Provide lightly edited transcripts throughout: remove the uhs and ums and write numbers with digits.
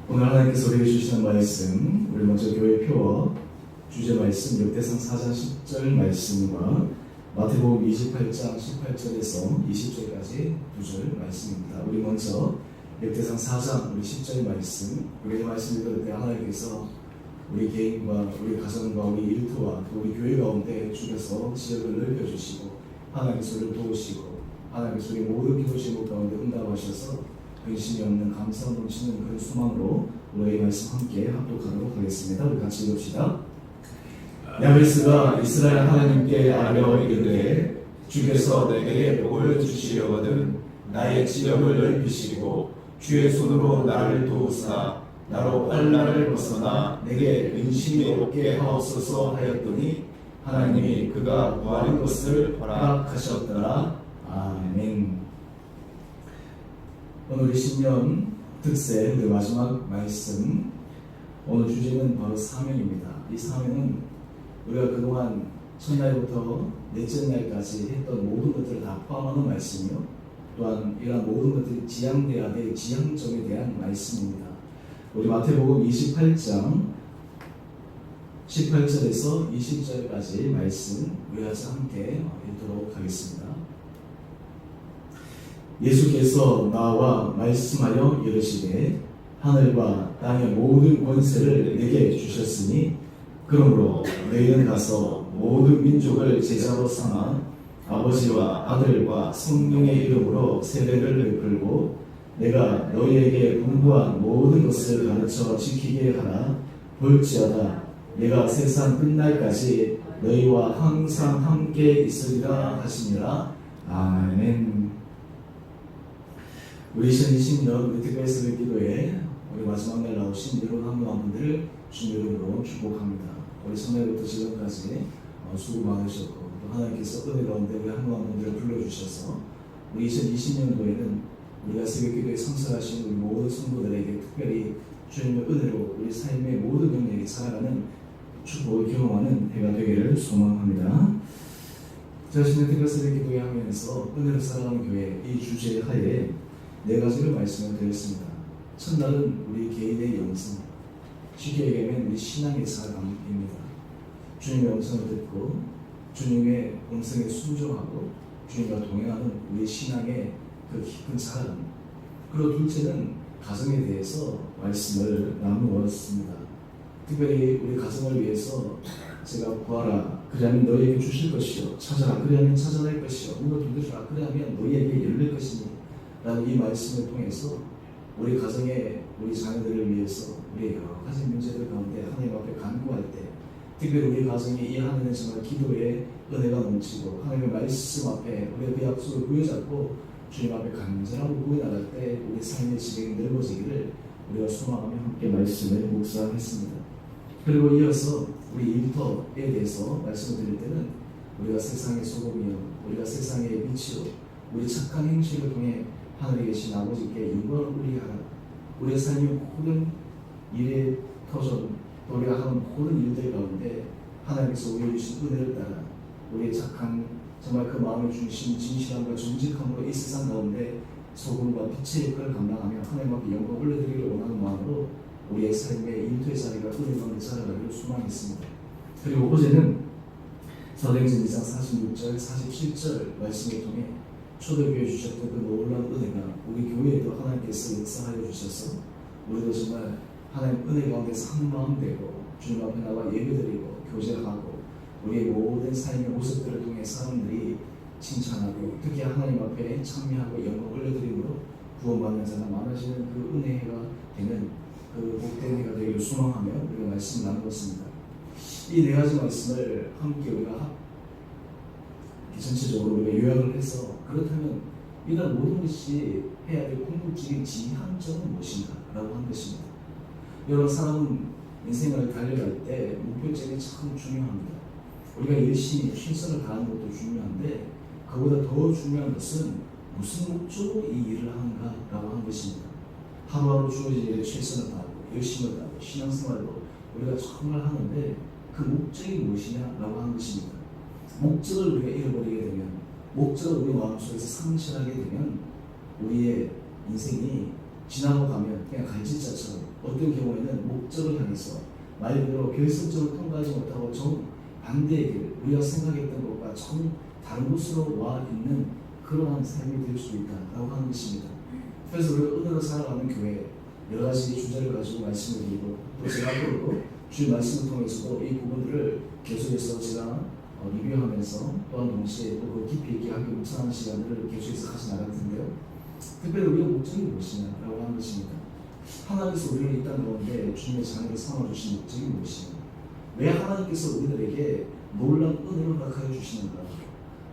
오늘 하나님께서 우리에게 주시는 말씀, 우리 먼저 교회 표어 주제 말씀 역대상 4장 10절 말씀과 마태복음 28장 18절에서 20절까지 2절 말씀입니다. 우리 먼저 역대상 4장 우리 10절 말씀, 우리 말씀 읽을 때 하나님께서 우리 개인과 우리 가정과 우리 일터와 또 우리 교회 가운데 주셔서 지역을 넓혀주시고 하나님께서 우리를 도우시고 하나님께서 우리 모든 기도 제목 가운데 응답하셔서 근심이 없는 감사 넘치는 그런 소망으로 오늘의 말씀 함께 합독하도록 하겠습니다. 우리 같이 읽읍시다. 야베스가 이스라엘 하나님께 아뢰어 이르되 주께서 내게 복을 주시려거든 나의 지역을 넓히시고 주의 손으로 나를 도우사 나로 환난을 벗어나 내게 근심이 없게 하옵소서 하였더니 하나님이 그가 구하는 것을 허락하셨더라. 아멘. 오늘 신년 특세 우리 마지막 말씀, 오늘 주제는 바로 사명입니다. 이 사명은 우리가 그동안 첫날부터 넷째 날까지 했던 모든 것들을 다 포함하는 말씀이요, 또한 이러한 모든 것들이 지향돼야 될 지향점에 대한 말씀입니다. 우리 마태복음 28장 18절에서 20절까지 말씀 우리 같이 함께 읽도록 하겠습니다. 예수께서 나와 말씀하여 이르시되 하늘과 땅의 모든 권세를 내게 주셨으니 그러므로 너희는 가서 모든 민족을 제자로 삼아 아버지와 아들과 성령의 이름으로 세례를 베풀고 내가 너희에게 분부한 모든 것을 가르쳐 지키게 하라. 볼지어다 내가 세상 끝날까지 너희와 항상 함께 있으리라 하시니라. 아멘. 우리 2020년 우리 특별 새벽 기도에 우리 마지막 날 나오신 여러분 한 분 한 분들을 주님 이름으로 축복합니다. 우리 첫날부터 지금까지 수고 많으셨고 또 하나님께서 은혜 가운데 우리 한 분 한 분들을 불러주셔서 우리 2020년도에는 우리가 새벽 기도에 참석하신 우리 모든 성도들에게 특별히 주님의 은혜로 우리 삶의 모든 영역에 살아가는 축복을 경험하는 해가 되기를 소망합니다. 자신의 특별 새벽 기도에 하면서 은혜로 살아가는 교회 이 주제 하에 네 가지를 말씀을 드렸습니다. 첫날은 우리 개인의 영성, 쉽게 얘기하면 우리 신앙의 살아감입니다. 주님의 음성을 듣고 주님의 음성에 순종하고 주님과 동행하는 우리 신앙의 그 깊은 살아감. 그리고 둘째는 가정에 대해서 말씀을 나누었습니다. 특별히 우리 가정을 위해서 제가 구하라 그리하면 너희에게 주실 것이요, 찾아라 그리하면 찾아낼 것이요, 문을 두드리라 그리하면 너희에게 열릴 것이니 라는 이 말씀을 통해서 우리 가정에 우리 자녀들을 위해서 우리 여러 가지 문제들 가운데 하나님 앞에 간구할 때 특별히 우리 가정이 이 하나님은 정말 기도에 은혜가 넘치고 하나님의 말씀 앞에 우리가 그 약속을 부여잡고 주님 앞에 간절하고 구해나갈 때 우리 삶의 지경이 넓어지기를 우리가 소망하며 함께 말씀을 묵상했습니다. 그리고 이어서 우리 일터에 대해서 말씀을 드릴 때는 우리가 세상의 소금이요 우리가 세상의 빛이요 우리 착한 행실을 통해 하늘에 계신 아버지께 영광을 올리하라. 우리의 삶의 모든 일에 터전 우리가 하는 모든 일들 가운데 하나님께서 우리에게 주신 은혜를 따라 우리의 착한 정말 그 마음의 중심 진실함과 정직함으로 이 세상 가운데 소금과 빛의 역할을 감당하며 하나님 앞에 영광을 올려드리기를 원하는 마음으로 우리의 삶의 일터의 자리가 은혜 가운데 자라가기를 소망했습니다. 그리고 어제는 사도행전 2장 46절 47절 말씀을 통해 초대교회에 주셨던 그 놀라운 은혜가 우리 교회에도 하나님께서 역사하여 주셔서 우리도 정말 하나님 은혜 가운데서 한마음 되고 주님 앞에 나와 예배드리고 교제하고 우리의 모든 삶의 모습들을 통해 사람들이 칭찬하고 특히 하나님 앞에 찬미하고 영광 올려드림으로 구원받는 자가 많아지는 그 은혜가 되는 그 복된 해가 되기를 소망하며 우리가 말씀을 나누었습니다. 이 네 가지 말씀을 함께 우리가 전체적으로 우리가 요약을 해서 그렇다면 이런 모든 것이 해야 될 궁극적인 지향점은 무엇인가 라고 하는 것입니다. 여러분, 사람은 인생을 달려갈 때 목표점이 참 중요합니다. 우리가 열심히 최선을 다하는 것도 중요한데 그보다 더 중요한 것은 무슨 목적으로 이 일을 하는가 라고 하는 것입니다. 하루하루 주어진 일에 최선을 다하고 열심을 다하고 신앙생활도 우리가 정말 하는데 그 목적이 무엇이냐 라고 하는 것입니다. 목적을 우리가 잃어버리게 되면, 목적을 우리 마음속에서 상실하게 되면 우리의 인생이 지나고 가면 그냥 갈짓자처럼 어떤 경우에는 목적을 향해서 말 그대로 결승점을 통과하지 못하고 정반대의 길, 우리가 생각했던 것과 정 다른 곳으로 와 있는 그러한 삶이 될 수도 있다라고 하는 것입니다. 그래서 우리가 은혜로 살아가는 교회 여러 가지 주제를 가지고 말씀을 드리고 또 제가 앞으로도 주의 말씀을 통해서도 이 부분들을 계속해서 제가 리뷰하면서 또한 동시에 또 그 깊이 있게 하기 묵상하는 시간들을 계속해서 같이 나갈 텐데요. 특별히 우리의 목적이 무엇이냐라고 하는 것입니다. 하나님께서 우리를 이 땅 가운데 주님의 자녀를 삼아주신 목적이 무엇이냐? 왜 하나님께서 우리들에게 놀라운 은혜를 허락하여 주시는가?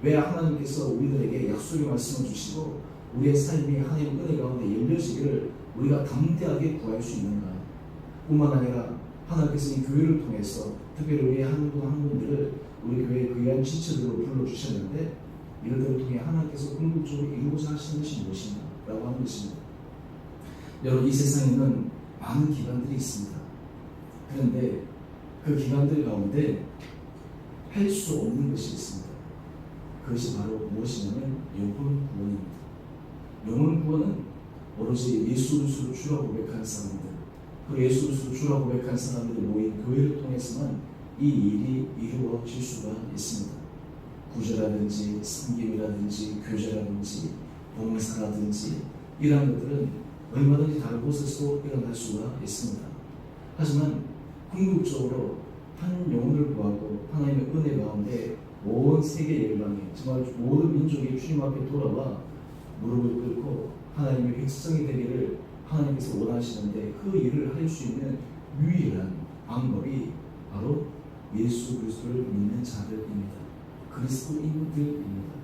왜 하나님께서 우리들에게 약속의 말씀을 주시고 우리의 삶이 하나님의 은혜 가운데 열려지기를 우리가 담대하게 구할 수 있는가? 뿐만 아니라 하나님께서 이 교회를 통해서 특별히 우리 한 분 한 분들을 우리 교회의 귀한 지체들로 불러주셨는데 이들을 통해 하나님께서 궁극적으로 이루고자 하시는 것이 무엇인가? 라고 하는 것입니다. 여러분, 이 세상에는 많은 기관들이 있습니다. 그런데 그 기관들 가운데 할 수 없는 것이 있습니다. 그것이 바로 무엇이냐면 영혼 구원입니다. 영혼 구원은 오로지 예수 그리스도를 주라 고백하는 사람들, 그 예수 그리스도를 주라 고백하는 사람들이 모인 교회를 통해서만 이 일이 이루어질 수가 있습니다. 구제라든지 섬김이라든지 교제라든지 봉사라든지 이러한 것들은 얼마든지 다른 곳에서도 일어날 수가 있습니다. 하지만 궁극적으로 한 영혼을 구하고 하나님의 은혜 가운데 온 세계 열방에 정말 모든 민족이 주님 앞에 돌아와 무릎을 꿇고 하나님의 백성이 되기를 하나님께서 원하시는데 그 일을 할 수 있는 유일한 방법이 바로 예수 그리스도를 믿는 자들입니다. 그리스도인들입니다.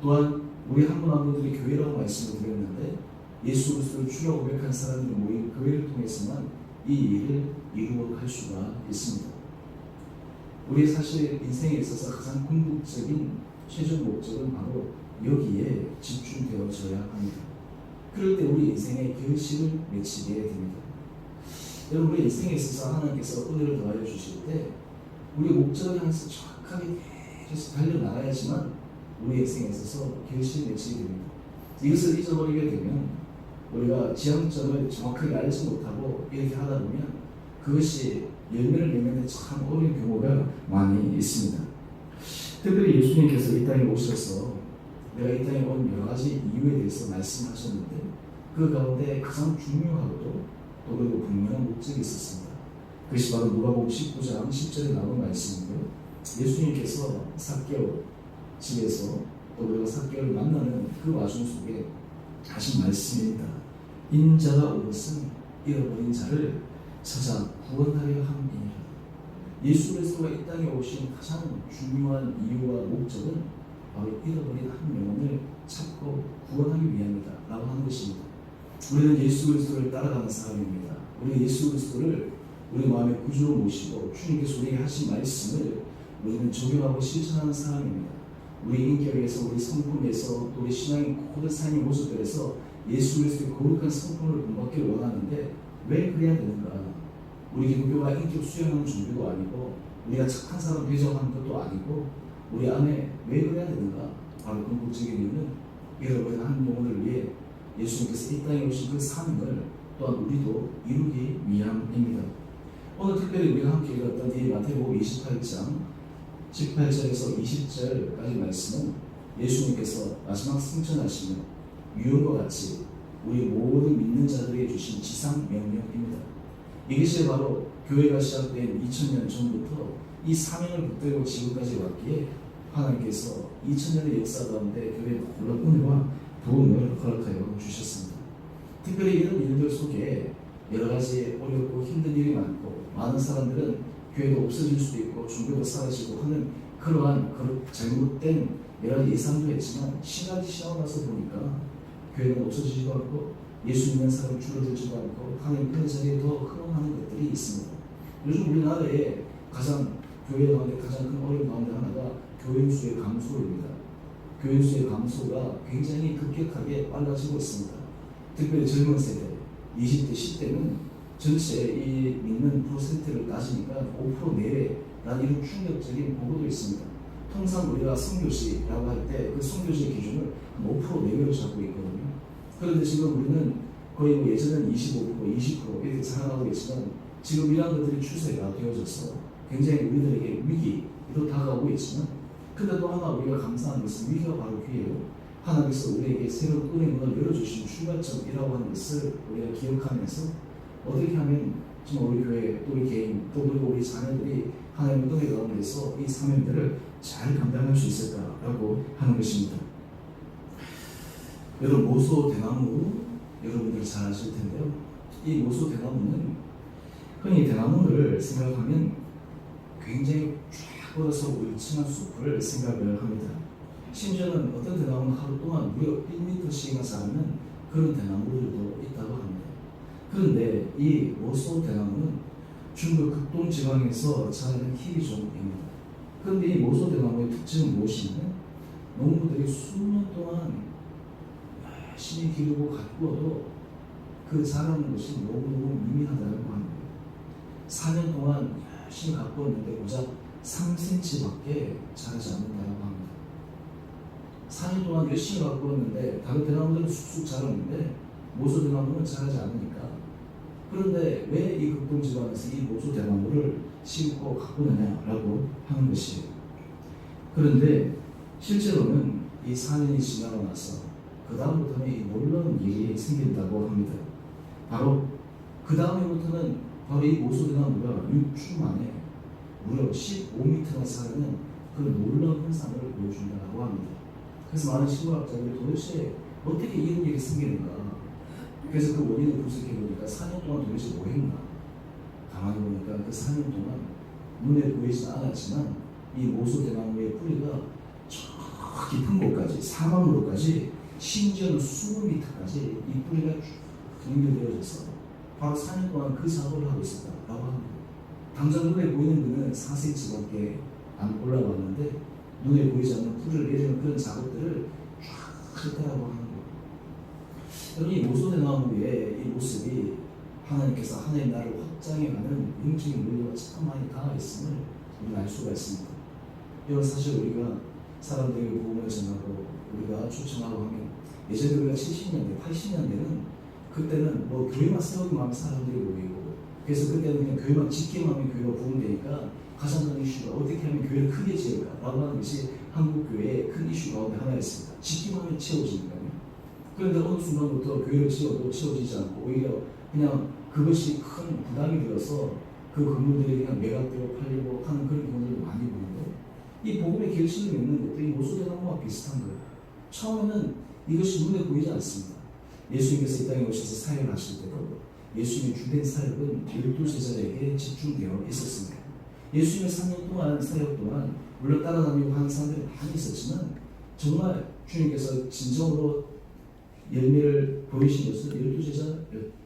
또한 우리 한 분 한 분들이 교회라고 말씀을 드렸는데 예수 그리스도를 주라고 고백한 사람들이 모인 교회를 통해서만 이 일을 이루어갈 수가 있습니다. 우리 사실 인생에 있어서 가장 궁극적인 최종 목적은 바로 여기에 집중되어져야 합니다. 그럴 때 우리 인생의 결실을 맺히게 됩니다. 여러분, 우리 인생에 있어서 하나님께서 은혜를 더하여 주실 때 우리 목적을 향해서 정확하게 계속 달려나가야지만 우리 인생에 있어서 결실을 맺히게 됩니다. 이것을 잊어버리게 되면 우리가 지향점을 정확하게 알지 못하고 이렇게 하다 보면 그것이 열매를 맺는 데 참 어려운 경우가 많이 있습니다. 특별히 예수님께서 이 땅에 오셔서 내가 이 땅에 온 여러 가지 이유에 대해서 말씀하셨는데 그 가운데 가장 중요하고도 또 그리고 분명한 목적이 있었습니다. 그것이 바로 누가복음 19장 10절에 나오는 말씀인데요. 예수님께서 삭개오 집에서 또 그리고 삭개오를 만나는 그 와중 속에 하신 말씀입니다. 인자가 온 것은 잃어버린 자를 찾아 구원하려 함이니라. 예수 그리스도가 이 땅에 오신 가장 중요한 이유와 목적은 바로 잃어버린 한 영혼을 찾고 구원하기 위함이다 라고 하는 것입니다. 우리는 예수 그리스도를 따라가는 사람입니다. 우리 예수 그리스도를 우리 마음의 구주로 모시고 주님께서 우리에게 하신 말씀을 우리는 적용하고 실천하는 사람입니다. 우리 인격에서, 우리 성품에서, 또 우리 신앙의 모든 삶의 모습들에서 예수 그리스도의 거룩한 성품을 본받기를 원하는데 왜 그래야 되는가? 우리 기독교가 인격 수양하는 종교도 아니고 우리가 착한 사람 되져가는 것도 아니고 우리 안에 왜 그래야 되는가? 바로 궁극적인 이유는 잃어버린 한 영혼을 위해 예수님께서 이 땅에 오신 그 사명을 또한 우리도 이루기 위함입니다. 오늘 특별히 우리가 함께 읽었던 이 마태복음 28장 18절에서 20절까지 말씀은 예수님께서 마지막 승천하시며 유언과 같이 우리 모든 믿는 자들에게 주신 지상 명령입니다. 이것이 바로 교회가 시작된 2000년 전부터 이 사명을 붙들고 지금까지 왔기에 하나님께서 2000년의 역사 가운데 교회에 놀라운 은혜와 도움을 허락하여 주셨습니다. 특별히 이런 일들 속에 여러 가지 어렵고 힘든 일이 많고 많은 사람들은 교회가 없어질 수도 있고 종교가 사라지고 하는 그러한 잘못된 여러 가지 예상도 했지만 시간이 지나고 나서 보니까 교회는 없어지지도 않고 예수 믿는 사람이 줄어들지도 않고 하나님 그 자리에 더 흥황하는 것들이 있습니다. 요즘 우리나라에 교회 가운데 가장 큰 어려움 가운데 하나가 교인 수의 감소입니다. 교인 수의 감소가 굉장히 급격하게 빨라지고 있습니다. 특별히 젊은 세대 20대, 10대는 전체 이 믿는 퍼센트를 따지니까 5% 내외라는 이런 충격적인 보고도 있습니다. 통상 우리가 선교시라고 할 때 그 선교시의 기준을 5% 내외로 잡고 있거든요. 그런데 지금 우리는 거의 뭐 예전에는 25%, 20% 이렇게 자라나고 있지만 지금 이러한 것들이 추세가 되어져서 굉장히 우리들에게 위기로 다가오고 있지만 근데 또 하나 우리가 감사한 것은 위기가 바로 기회예요. 하나님께서 우리에게 새로운 은혜 문을 열어주신 출발점이라고 하는 것을 우리가 기억하면서 어떻게 하면 정말 우리 교회 또 우리 개인 또 그리고 우리 자녀들이 하나님의 은혜 가운데서 이 사명들을 잘 감당할 수 있을까라고 하는 것입니다. 여러분 모소 대나무 여러분들 잘 아실 텐데요. 이 모소 대나무는 흔히 대나무를 생각하면 굉장히 쫙 뻗어서 울창한 숲을 생각을 합니다. 심지어는 어떤 대나무는 하루 동안 무려 1m씩이나 자라는 그런 대나무들도 있다고 합니다. 그런데 이 모소 대나무는 중국 극동 지방에서 자라는 희귀종입니다. 그런데 이 모소 대나무의 특징은 무엇이냐면 농부들이 수년 동안 열심히 기르고 가꾸어도 그 자라는 것이 너무너무 미미하다고 합니다. 4년 동안 열심히 가꾸었는데 고작 3cm밖에 자라지 않는다고 합니다. 4년 동안 열심히 가꾸었는데 다른 대나무들은 쑥쑥 자랐는데 모소 대나무는 자라지 않으니까 그런데 왜 이 극동지방에서 이 모소 대나무를 심고 가꾸느냐라고 하는 것이에요. 그런데 실제로는 이 4년이 지나고 나서 그 다음부터는 이 놀라운 일이 생긴다고 합니다. 바로 그 다음에부터는 바로 이 모소 대나무가 6주 만에 무려 15m나 자라는 그 놀라운 현상을 보여준다고 합니다. 그래서 많은 식물학자들이 도대체 어떻게 이런 일이 생기는가? 그래서 그 원인을 분석해보니까 4년 동안 도대체 뭐 했나? 가만히 보니까 그 4년 동안 눈에 보이지 않았지만 이 모소 대나무의 뿌리가 저 깊은 곳까지 사방으로까지 심지어는 수백 미터까지 이 뿌리가 쭉 연결되어져서 바로 4년 동안 그 작업을 하고 있었다고 합니다. 당장 눈에 보이는 그는 4cm밖에 안 올라왔는데 눈에 보이지 않는 뿌리를 내리는 그런 작업들을 쫙 했다라고 하는 거예요. 여러분 이 모소대나무의 이 모습이 하나님께서 하나님 나라를 확장해가는 영적인 의도가 참 많이 담아 있음을 우리가 알 수가 있습니다. 이건 사실 우리가 사람들에게 복음을 전하고 우리가 초청하고 하면 예전에 우리가 70년대, 80년대는 그때는 뭐 교회만 세우기만 하면 사람들이 모이고 그래서 그때는 그냥 교회만 짓기만 하면 교회가 부흥되니까 가장 큰 이슈가 어떻게 하면 교회를 크게 지을까라고 하는 것이 한국 교회의 큰 이슈 가운데 하나였습니다. 짓기만 하면 채워지니까요. 그런데 어느 순간부터 교회를 지어도 채워지지 않고 오히려 그냥 그것이 큰 부담이 되어서 그 건물들이 그냥 매각되고 팔리고 하는 그런 경우들도 많이 보는데 이 복음의 결실을 맺는 것도 이 모소대나무와 비슷한 거예요. 처음에는 이것이 눈에 보이지 않습니다. 예수님께서 이 땅에 오셔서 사역을 하실 때도 예수님의 주된 사역은 12제자에게 집중되어 있었습니다. 예수님의 3년 동안 사역 동안 물론 따라다니고 하는 사람들이 많이 있었지만 정말 주님께서 진정으로 열매를 보이신 것은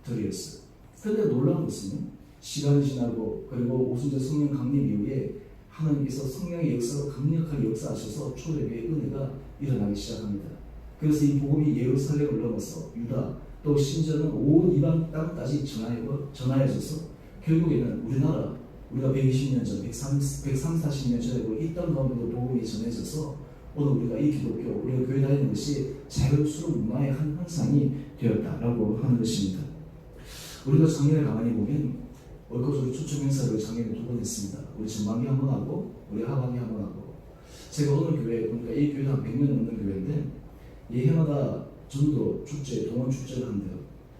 12제자들이었어요. 그런데 놀라운 것은 시간이 지나고 그리고 오순절 성령 강림 이후에 하나님께서 성령의 역사로 강력하게 역사하셔서 초대교회의 은혜가 일어나기 시작합니다. 그래서 이 복음이 예루살렘을 넘어서 유다 또 심지어는 온 이방 땅까지 전하여져서 결국에는 우리가 120년 전, 140년 전에 있던 가운데도 복음이 전해져서 오늘 우리가 이 기독교, 우리가 교회 다니는 것이 자연스러운 문화의 한 현상이 되었다라고 하는 것입니다. 우리가 작년에 가만히 보면 월거소리 초청 행사를 작년에 2번 했습니다. 우리 전반기 한번 하고 우리 하반기 한번 하고 제가 어느 교회 보니까 이 교회는 한 100년 넘는 교회인데 이 해마다 전도 축제, 동원 축제를 한대요.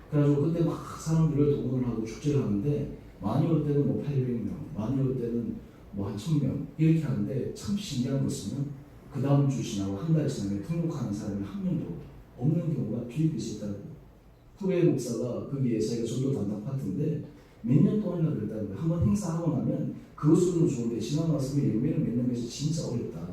그래가지고 그때 막 사람들을 동원을 하고 축제를 하는데 많이 올 때는 뭐 800명, 많이 올 때는 뭐 한 1000명 이렇게 하는데 참 신기한 것은 그 다음 주 지나고 한 달 지나면 등록하는 사람이 한 명도 없는 경우가 비일비재 있다고. 후배 목사가 거기에 자기가 전도 담당 파트인데 몇 년 동안이나 그랬다는 거예요. 한번 행사하고 나면 그것으로는 좋은데 지나고 나서 그 열매를 맺는 것이 진짜 어렵다.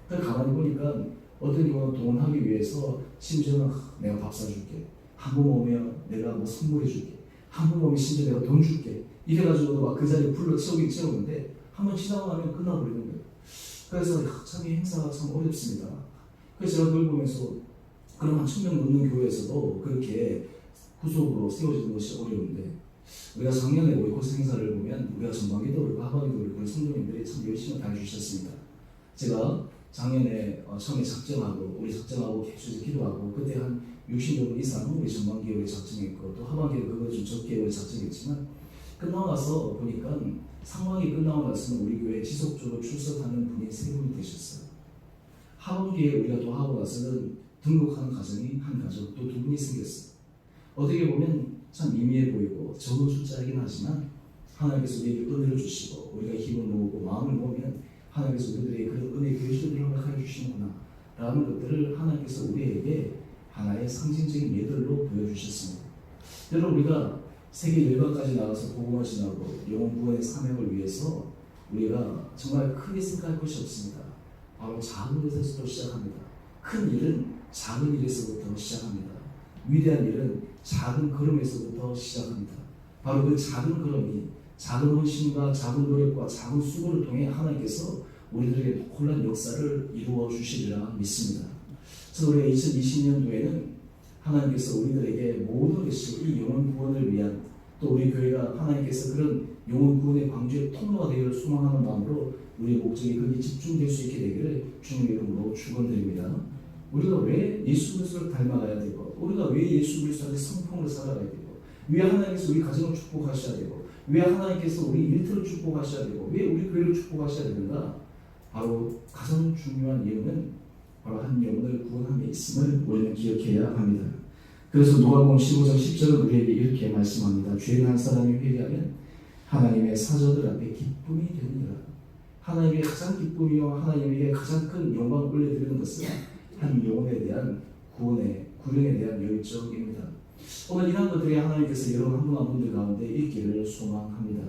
그래서 가만히 보니까 어떤 경우는 동원하기 위해서 심지어는 내가 밥 사줄게, 한 번 오면 내가 뭐 선물해 줄게, 한 번 오면 심지어 내가 돈 줄게 이래가지고도 막 그 자리에 불러 채우는데 한 번 지나고 나면 끝나버리는 거예요. 그래서 참 이 행사가 참 어렵습니다. 그래서 제가 그걸 보면서 그럼 한 1000명 넘는 교회에서도 그렇게 후속으로 세워지는 것이 어려운데 우리가 작년에 오이코스 행사를 보면 우리가 전반기도 그렇고 하반기도 그렇고 성도님들이 참 열심히 다해주셨습니다. 제가 작년에 처음에 작정하고 우리 작정하고 계속 기도하고 그때 한 60년 이상 우리 전반기에 작정했고 또 하반기에 그거 좀 적게 작정했지만 끝나고 나서 보니까 상황이 끝나고 나서는 우리 교회에 지속적으로 출석하는 분이 3분이 되셨어요. 하반기에 우리가 또 하고 나서는 등록하는 가정이 한 가정 또 2분이 생겼어요. 어떻게 보면 참 미미해 보이고 적은 숫자이긴 하지만 하나님께서 우리에게 은혜를 주시고 우리가 힘을 모으고 마음을 모으면 하나님께서 우리들에게 그런 은혜의 교실들을 허락해 주시는구나 라는 것들을 하나님께서 우리에게 하나의 상징적인 예들로 보여주셨습니다. 여러분 우리가 세계 열방까지 나가서 복음을 전하고 영혼 구원의 사명을 위해서 우리가 정말 크게 생각할 것이 없습니다. 바로 작은 것에서부터 시작합니다. 큰 일은 작은 일에서부터 시작합니다. 위대한 일은 작은 걸음에서부터 시작합니다. 바로 그 작은 걸음이 작은 헌신과 작은 노력과 작은 수고를 통해 하나님께서 우리들에게 놀라운 역사를 이루어 주시리라 믿습니다. 그래서 우리가 2020년도에는 하나님께서 우리들에게 모든 것이 이 영혼 구원을 위한 또 우리 교회가 하나님께서 그런 영혼 구원의 방주의 통로가 되기를 소망하는 마음으로 우리의 목적이 거기에 집중될 수 있게 되기를 주님의 이름으로 축원드립니다. 우리가 왜 예수 그리스도를 닮아가야 되고 우리가 왜 예수 그리스도의 성품으로 살아가야 되고 왜 하나님께서 우리 가정을 축복하셔야 되고 왜 하나님께서 우리 일터를 축복하셔야 되고 왜 우리 교회를 축복하셔야 되는가? 바로 가장 중요한 이유는 바로 한 영혼을 구원함에 있음을 우리는 기억해야 합니다. 그래서 누가복음 15장 10절은 우리에게 이렇게 말씀합니다. 죄인 한 사람이 회개하면 하나님의 사자들 앞에 기쁨이 되느니라. 하나님의 가장 기쁨이요 하나님에게 가장 큰 영광을 올려드리는 것은 한 영혼에 대한 구원에 대한 열정입니다. 오늘 이런 것들이 하나님께서 여러분 한 분 한 분들 가운데 있기를 소망합니다.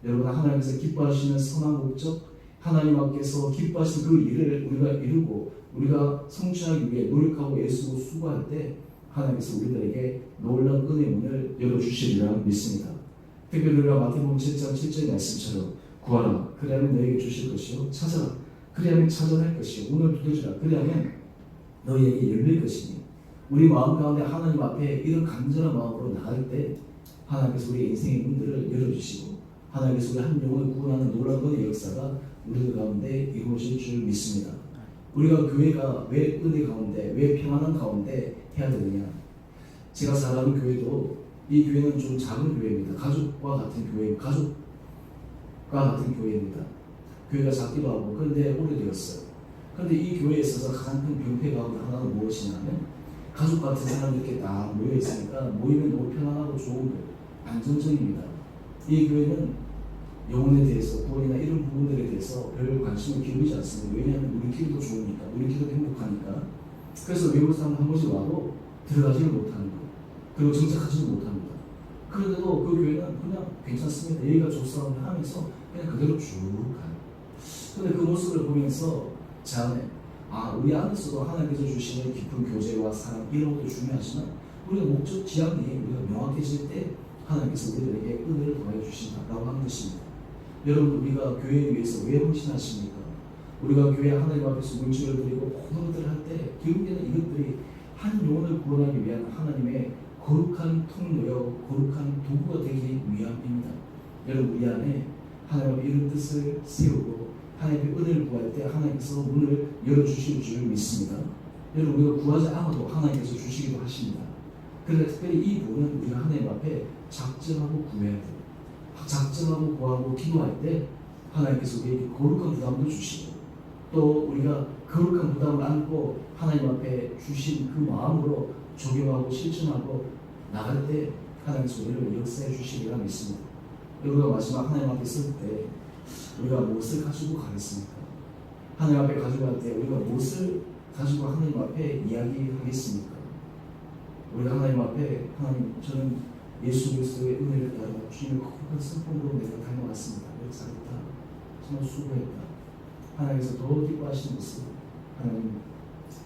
여러분 하나님께서 기뻐하시는 선한 목적 하나님 앞에서 기뻐하시는 그 일을 우리가 이루고 우리가 성취하기 위해 노력하고 애쓰고 수고할 때 하나님께서 우리들에게 놀라운 은혜의 문을 열어주시리라 믿습니다. 특별히 우리가 마태복음 7장 7절의 말씀처럼 구하라 그리하면 너에게 주실 것이요 찾아라 그리하면 찾아낼 것이요 문을 두드리라 그리하면 너희에게 열릴 것이니 우리 마음 가운데 하나님 앞에 이런 간절한 마음으로 나갈 때 하나님께서 우리 인생의 문들을 열어주시고 하나님께서 우리 한 영혼을 구원하는 놀라운 은혜의 역사가 우리들 가운데 이루어질 줄 믿습니다. 우리가 교회가 왜 은혜 가운데 왜 평안한 가운데 해야 되느냐? 제가 살아가는 교회도 이 교회는 좀 작은 교회입니다. 가족과 같은 교회입니다. 교회가 작기도 하고 그런데 오래되었어요. 그런데 이 교회에 있어서 가장 큰 병폐가 하나는 무엇이냐면 가족 같은 사람들이 이렇게 딱 모여 있으니까 모이면 너무 편안하고 좋은 거예요. 안정적입니다. 이 교회는 영혼에 대해서 구원이나 이런 부분들에 대해서 별 관심을 기울이지 않습니다. 왜냐하면 우리끼리도 좋으니까 우리끼리도 행복하니까. 그래서 외국 사람 한 번씩 와도 들어가지를 못하는 거예요. 그리고 정착하지도 못합니다. 그런데도 그 교회는 그냥 괜찮습니다. 여기가 좋사오면 하면서 그냥 그대로 쭉 가요. 그런데 그 모습을 보면서 제 안에 우리 안에서도 하나님께서 주시는 깊은 교제와 사랑 이런 것도 중요하지만 우리가 목적 지향이 우리가 명확해질 때 하나님께서 우리들에게 은혜를 더해 주신다라고 하는 것입니다. 여러분 우리가 교회에 위해서 왜 헌신하십니까? 우리가 교회 하나님 앞에서 물질을 드리고 모든 것들을 할 때 결국에는 이것들이 한 영혼을 구원하기 위한 하나님의 거룩한 통로요 거룩한 도구가 되기 위함입니다. 여러분 우리 안에 하나님 앞에 이런 뜻을 세우고 하나님의 은혜를 구할 때 하나님께서 문을 열어주실 줄 믿습니다. 여러분 우리가 구하지 않아도 하나님께서 주시기도 하십니다. 그런데 특별히 이 부분은 우리가 하나님 앞에 작정하고 구해야 돼요. 작정하고 구하고 기도할 때 하나님께서 우리에게 거룩한 부담도 주시고 또 우리가 거룩한 부담을 안고 하나님 앞에 주신 그 마음으로 적용하고 실천하고 나갈 때 하나님께서 우리를 역사해 주시리라 믿습니다. 우리가 마지막 하나님 앞에 설 때 우리가 무엇을 가지고 가겠습니까? 하나님 앞에 가지고 갈 때 우리가 무엇을 가지고 하나님 앞에 이야기하겠습니까? 우리가 하나님 앞에 하나님 저는 예수 그리스도의 은혜를 따라 주님의 거룩한 성품으로 내가 닮아갔습니다. 이렇게 살았다. 정말 수고했다. 하나님께서 더 기뻐하시는 것은 하나님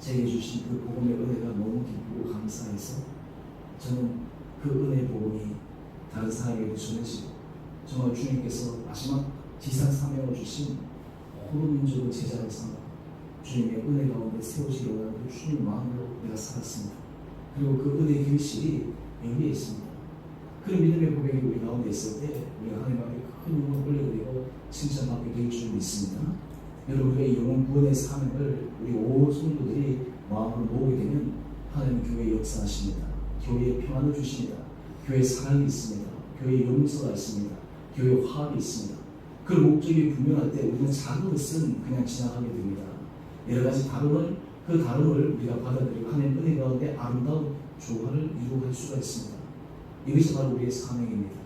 제게 주신 그 복음의 은혜가 너무 기쁘고 감사해서 저는 그 은혜의 복음이 다른 사람에게 전해지고 정말 주님께서 마지막 지상 사명을 주신 모든 민족의 제자를 삼아 주님의 은혜 가운데 세워지기 원하는 그 주님의 마음으로 내가 살았습니다. 그리고 그 은혜의 결실이 여기에 있습니다. 그런 믿음의 고백이 우리 가운데 있을 때 우리가 하나님 앞에 큰 영광을 올려드리고 칭찬받게 될 줄 믿습니다. 여러분 우리의 영혼 구원의 사명을 우리 온 성도들이 마음으로 모으게 되면 하나님 교회에 역사하십니다. 교회에 평안을 주십니다. 교회에 사랑이 있습니다. 교회에 용서가 있습니다. 교회에 화합이 있습니다. 그 목적이 분명할 때 우리는 작은 것은 그냥 지나가게 됩니다. 여러 가지 그 다름을 우리가 받아들이고 하나님 은혜 가운데 아름다운 조화를 이루어갈 수가 있습니다. 이것이 바로 우리의 사명입니다.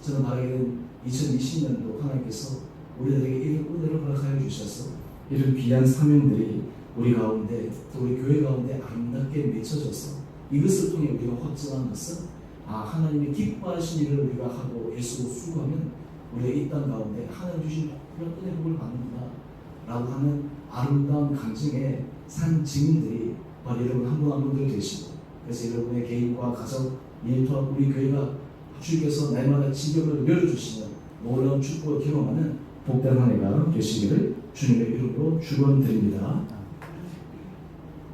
저는 바라기는 2020년도 하나님께서 우리들에게 이런 은혜를 허락하여 주셔서 이런 귀한 사명들이 우리 가운데 또 우리 교회 가운데 아름답게 맺혀져서 이것을 통해 우리가 확증한 것은 하나님이 기뻐하신 일을 우리가 하고 애쓰고 수고하면 우리가 이 땅 가운데 하나님 주신 특별한 은혜 복을 받는구나 라고 하는 아름다운 감정의 산 증인들이 바로 여러분 한 분 한 분들 되시고, 그래서 여러분의 개인과 가정, 일터와 우리 교회가 주께서 날마다 지경을 열어주시는 놀라운 축복을 경험하는 복된 한 해가 되시기를 주님의 이름으로 축원드립니다.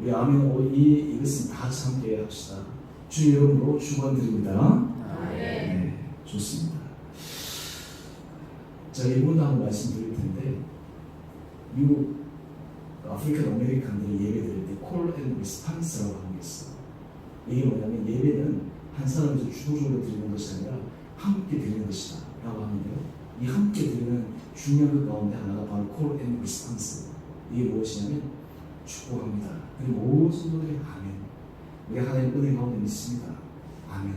우리 아멘 이것은 다 같이 함께 합시다. 주님의 이름으로 축원드립니다. 네, 좋습니다. 제가 이분도 한번 말씀드릴 텐데, 미국 아프리칸 아메리칸들이 예배 드릴 때 콜 앤 리스판스라고 하는 게 있어요. 이게 뭐냐면 예배는 한 사람이 주도적으로 드리는 것이 아니라 함께 드리는 것이다 라고 하는데요, 이 함께 드리는 중요한 것 가운데 하나가 바로 콜 앤 리스판스. 이게 무엇이냐면 축복합니다. 그리고 모든 성도들이 아멘, 우리 하나님 은혜 가운데 믿습니다, 아멘.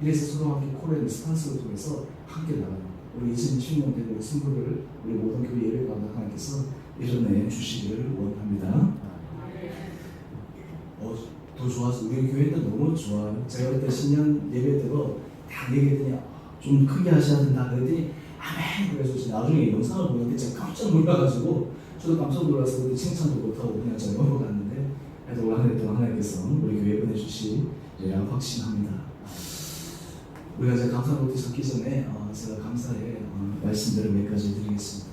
이래서 서로 함께 콜 앤 리스판스를 통해서 함께 나가는, 우리 2020년 된 우리 성도를 우리 모든 교회 예배 가운데 하나님께서 이런 은혜 주시기를 원합니다. 더 좋아서 우리 교회도 너무 좋아요. 제가 그때 신년 예배 때도 다 얘기했더니 좀 크게 하셔야 된다 그랬더니 아멘. 그래서 나중에 영상을 보는데 제가 깜짝 놀라가지고 저도 깜짝 놀라서 그때 칭찬도 못하고 그냥 저 넘어갔는데, 그래도 올 한 해 동안 하나님께서 우리 교회에 보내주시리라 확신합니다. 우리가 이제 감사 노트 적기 전에 제가 감사의 말씀들을 몇 가지 드리겠습니다.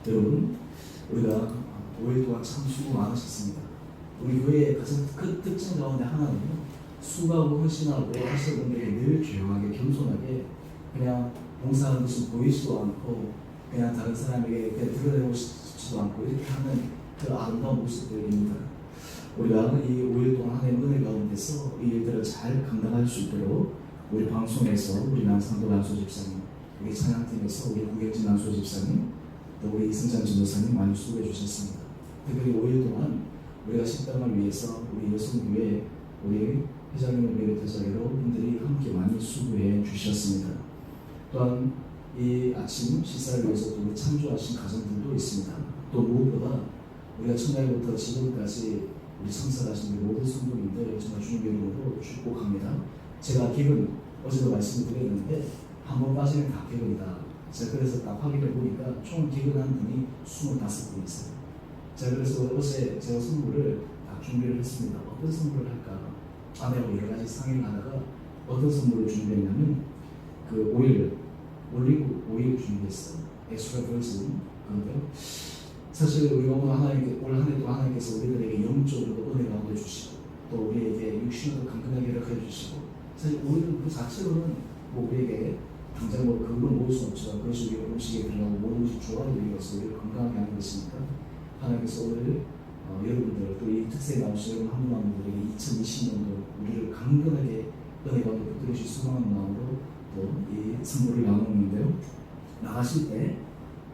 여러분, 우리가 5일 동안 참 수고 많으셨습니다. 우리 교회의 가장 큰 특징 가운데 하나는요, 수고하고 헌신하고 하시는 분들에게 늘 조용하게 겸손하게 그냥 봉사하는 것은 보이지도 않고 그냥 다른 사람에게 그냥 드러내고 싶지도 않고 이렇게 하는 그 아름다운 모습들입니다. 우리가 이 5일 동안 하나님의 은혜 가운데서 이 일들을 잘 감당할 수 있도록 우리 방송에서 우리 남상도 남소 집사님, 우리 찬양팀에서 우리 구경진 남소 집사님, 또 우리 이승찬 전도사님 많이 수고해 주셨습니다. 특별히 5일 동안 우리가 식당을 위해서 우리 여성교회 우리 회장님을 비롯해서 여러분들이 함께 많이 수고해 주셨습니다. 또한 이 아침 식사를 위해서 또 참조하신 가정들도 있습니다. 또 무엇보다 우리가 첫날부터 지금까지 우리 참석하신 모든 성도님들 정말 주님의 이름으로 축복합니다. 제가 기분 어제도 말씀드렸는데 한 번 빠지면 다 기분이다. 제가 그래서 딱 확인해 보니까 총 기근한 분이 25분이세요. 제가 그래서 어제 제가 선물을 다 준비를 했습니다. 어떤 선물을 할까? 아내하고 여러 가지 상의를 하다가 어떤 선물을 준비했냐면 그 올리브 오일 준비했어요. 엑스트라 버진. 그런데요, 사실 우리가 올 한 해 동안 하나님께서 우리들에게 영적으로 은혜 가운데 주시고 또 우리에게 육신으로 강건하게 허락해 주시고, 사실 오일 그 자체로는 뭐 우리에게 당장 뭐 그걸 모을 수 없지만 그것이 우리가 음식에 들어가고 모든 것이 조화를 이루어서 우리를 건강하게 하는 것이니까 하나님께서 오늘 여러분들 또 이 특세에 나오신 여러분 한 분 한 분들에게 2020년도 우리를 강건하게 은혜 가운데 붙들으실 소망하는 마음으로 또 이 선물을 나누는데요, 나가실 때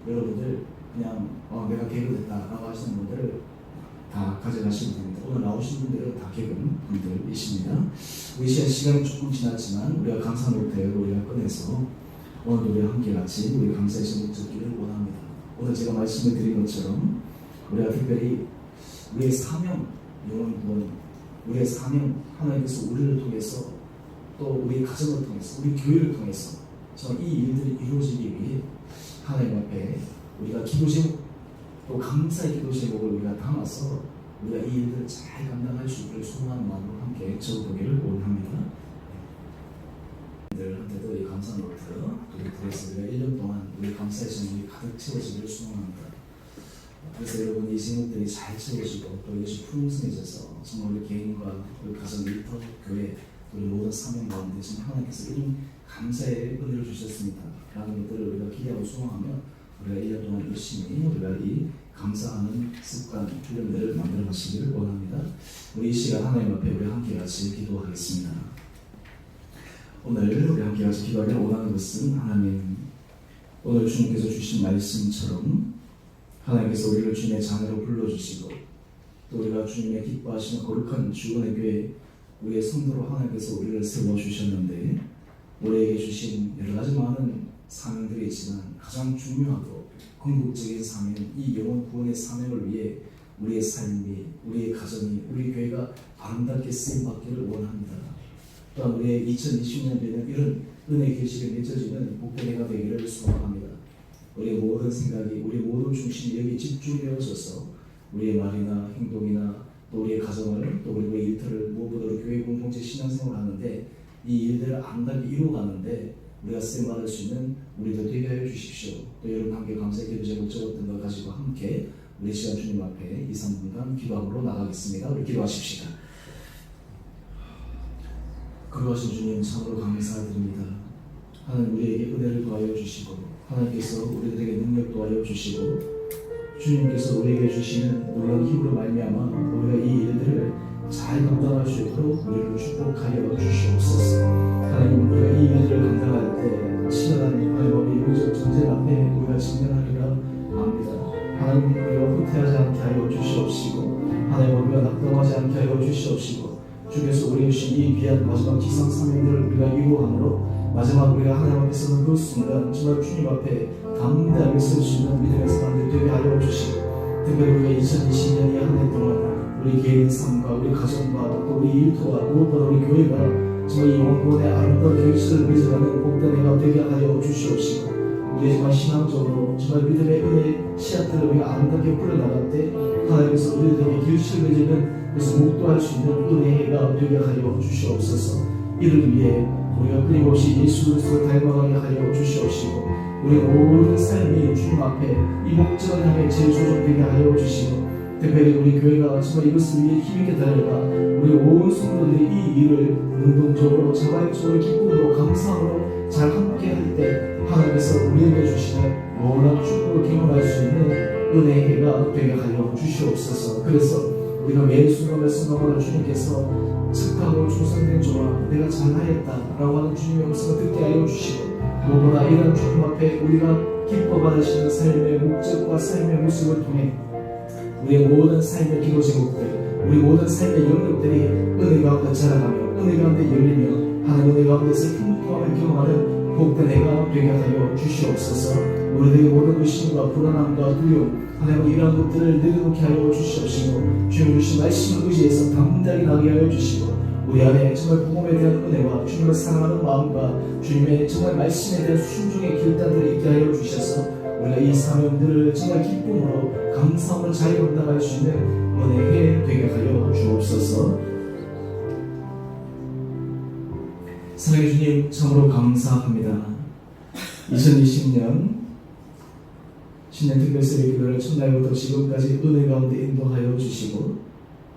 여러분들 그냥 내가 개그됐다라고 하시는 분들을 다 가져가시면 됩니다. 오늘 나오신 분들은 다 개그는 분들이십니다. 우리 시간이 조금 지났지만 우리가 감사 노트를 우리가 꺼내서 오늘 우리와 함께 같이 우리 감사의 제목 듣기를 원합니다. 오늘 제가 말씀을 드린 것처럼 우리가 특별히 우리의 사명, 영혼 구원, 우리의 사명, 하나님께서 우리를 통해서 또 우리 가정을 통해서 우리 교회를 통해서 정말 이 일들이 이루어지기 위해 하나님 앞에 우리가 기도 제목 또 감사의 기도 제목을 우리가 담아서 우리가 이 일들을 잘 감당할 수 있기를 소망하는 마음으로 함께 적어보기를 원합니다. 한테도 이 감사 노트 우리 그래서 우리가 1년 동안 우리 감사의 제목이 가득 채워지기를 소망합니다. 그래서 여러분 이 제목들이 잘 채워지고 또 이것이 풍성해져서 정말 우리 개인과 우리 가정, 일터, 교회, 우리 모든 사명 가운데 지금 하나님께서 이런 감사의 은혜를 주셨습니다 라는 것들을 우리가 기대하고 소망하며 우리가 1년 동안 열심히 우리가 이 감사하는 습관, 훈련들을 만들어 가시기를 원합니다. 우리 이 시간 하나님 앞에 우리 함께 같이 기도하겠습니다. 오늘 우리 함께 같이 기도하기를 원하는 것은 하나님, 오늘 주님께서 주신 말씀처럼 하나님께서 우리를 주님의 자녀로 불러주시고 또 우리가 주님의 기뻐하시는 거룩한 주원의 교회 우리의 성도로 하나님께서 우리를 세워주셨는데 우리에게 주신 여러 가지 많은 사명들이 있지만 가장 중요하고 궁극적인 사명은 이 영혼 구원의 사명을 위해 우리의 삶이, 우리의 가정이, 우리 교회가 아름답게 쓰임받기를 원합니다. 또한 우리의 2020년도에는 이런 은혜 계시를 맺어지는 복된 해가 되기를 소망합니다. 우리의 모든 생각이, 우리 모든 중심이 여기 집중되어져서 우리의 말이나 행동이나 또 우리의 가정을, 또 우리의 일터를 무엇보다도 교회 공동체 신앙생활을 하는데 이 일들을 아름답게 이루어가는데 우리가 쓰임받을 수 있는 우리도 되게 하여 주십시오. 또 여러분 함께 감사의 기도 제목 적었던 것 가지고 함께 우리 시간 주님 앞에 2, 3분간 기도하러 나가겠습니다. 우리 기도하십시다. 거룩하신 주님 참으로 감사드립니다. 하나님 우리에게 은혜를 더하여 주시고 하나님께서 우리들에게 능력 더하여 주시고 주님께서 우리에게 주시는 놀라운 힘으로 말미암아 우리가 이 일들을 잘 감당할 수 있도록 우리를 축복하여 주시옵소서. 하나님 우리가 이 일들을 감당할 때 치열한 하나님의 영적 전쟁 앞에 우리가 직면하리라 압니다. 하나님 우리가 후퇴하지 않게 하여 주시옵시고 하나님 우리가 낙담하지 않게 하여 주시옵시고 주께서 우리에게 주신 이 귀한 마지막 지상 사명들을 우리가 이루함으로 마지막 우리가 하나님 앞에 서는 그 순간 정말 주님 앞에 담대하게 설 수 있는 믿음의 사람들 되게 하여 주시고 특별히 우리가 2020년 이 한 해 동안 우리 개인 삶과 우리 가정과 또 우리 일터와 무엇보다 우리 교회가 정말 이 영혼의 아름다운 결실을 맺어가는 복된 해가 되게 하여 주시옵시고 우리 정말 신앙적으로 정말 믿음의 은혜의 씨앗들을 우리가 아름답게 뿌려나갈 때 하나님께서 우리들에게 결실을 맺으면 그래서 목도할 수 있는 은혜가 되게 하여 주시옵소서. 이를 위해 우리가 끊임없이 예수 그리스도를 닮아가게 하여 주시옵시고 우리 모든 삶이 주님 앞에 이 목적을 향해 재조정되게 하여 주시고 특별히 우리 교회가 정말 이것을 위해 힘있게 달려가 우리 온 성도들이 이 일을 능동적으로 자발적으로 기쁨으로 감사함으로 잘 함께 할 때 하나님께서 우리에게 주시는 놀라운 축복을 경험할 수 있는 은혜의 해가 되게 하여 주시옵소서. 그래서 우리가 매 순간의 순간마다 주님께서 착하고 충성된 종아 내가 잘하였다 라고 하는 주님의 음성을 듣게 하여 주시고 무엇보다 이런 주님 앞에 우리가 기뻐 받으시는 삶의 목적과 삶의 모습을 통해 우리의 모든 삶의 기도 제목들 우리 모든 삶의 영역들이 은혜 가운데 자라가며 은혜 가운데 열리며 하나님 은혜 가운데서 풍부함을 경험하는 복된 해가 되게 하여 주시옵소서. 우리들의 모든 의심과 불안함과 두려움 하나님 이러한 것들을 내려놓게 하여 주시옵시고 주님 주신 말씀을 의지해서 담대하게 나게 하여 주시고 우리 안에 정말 복음에 대한 은혜와 주님을 사랑하는 마음과 주님의 정말 말씀에 대한 순종의 결단들을 있게 하여 주셔서 우리가 이 사명들을 정말 기쁨으로 감사함으로 잘 감당할 수 있는 은혜에 되게 하여 주옵소서. 사랑의 주님 참으로 감사합니다. 2020년 신년 특별 새벽 기도를 첫날부터 지금까지 은혜 가운데 인도하여 주시고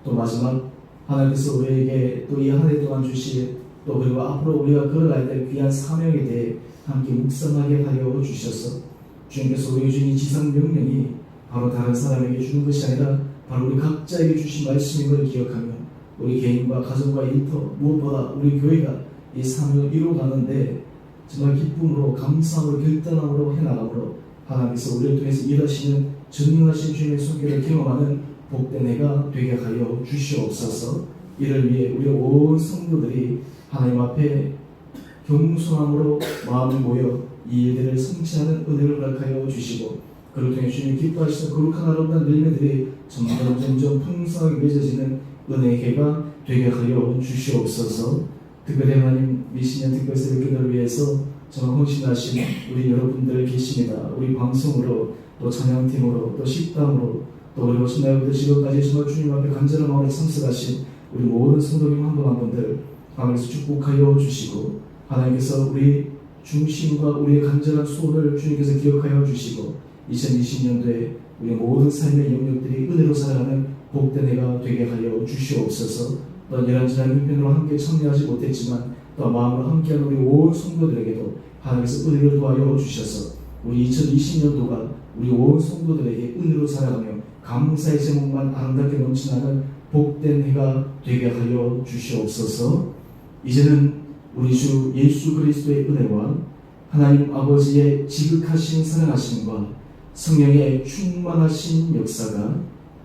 또 마지막 하나님께서 우리에게 또 이 한 해 동안 주실 또 그리고 앞으로 우리가 걸어갈 때 귀한 사명에 대해 함께 묵상하게 하여 주셔서 주님께서 우리에게 주신 이 지상 명령이 바로 다른 사람에게 주는 것이 아니라 바로 우리 각자에게 주신 말씀임을 기억하며 우리 개인과 가정과 일터 무엇보다 우리 교회가 이 사명을 이루어가는데 정말 기쁨으로 감사함으로 결단함으로 해나가므로 하나님께서 우리를 통해서 일하시는 전능하신 주님의 손길을 경험하는 복된 해가 되게 하여 주시옵소서. 이를 위해 우리 온 성도들이 하나님 앞에 겸손함으로 마음을 모여 이 일들을 성취하는 은혜를 허락하여 주시고 그를 통해 주님 기뻐하시는 거룩한 아름다운 열매들이 점점 풍성하게 맺어지는 은혜의 해가 되게 하여 주시옵소서. 특별히 하나님 이 신년 특별 새벽 기도를 위해서 정말 헌신하신 우리 여러분들 계십니다. 우리 방송으로 또 찬양팀으로 또 식당으로 또 그리고 첫날부터 지금까지 정말 주님 앞에 간절한 마음으로 참석하신 우리 모든 성도님 한 분 한 분들 하나님께서 축복하여 주시고 하나님께서 우리 중심과 우리의 간절한 소원을 주님께서 기억하여 주시고 2020년도에 우리 모든 삶의 영역들이 은혜로 살아가는 복된 해가 되게 하여 주시옵소서. 또한 이런저런 형편으로 함께 참여하지 못했지만 또 마음으로 함께하는 우리 온 성도들에게도 하나님께서 은혜를 도하여 주셔서 우리 2020년도가 우리 온 성도들에게 은혜로 살아가며 감사의 제목만 아름답게 넘쳐나는 복된 해가 되게 하여 주시옵소서. 이제는 우리 주 예수 그리스도의 은혜와 하나님 아버지의 지극하신 사랑하심과 성령의 충만하신 역사가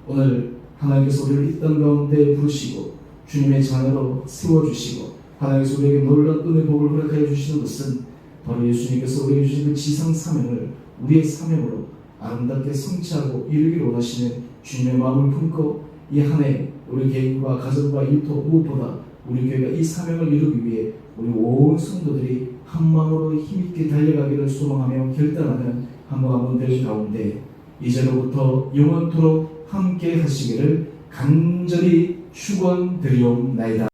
오늘 하나님께서 우리를 이 땅 가운데 부르시고 주님의 자녀로 세워주시고 하나님께서 우리에게 놀라운 은혜 복을 허락하여 주시는 것은 바로 예수님께서 우리에게 주신 그 지상 사명을 우리의 사명으로 아름답게 성취하고 이루기를 원하시는 주님의 마음을 품고 이 한 해 우리 개인과 가정과 일터 무엇보다 우리 교회가 이 사명을 이루기 위해 우리 온 성도들이 한 마음으로 힘있게 달려가기를 소망하며 결단하는 한 분 한 분들 가운데 이제로부터 영원토록 함께 하시기를 간절히 축원드리옵나이다.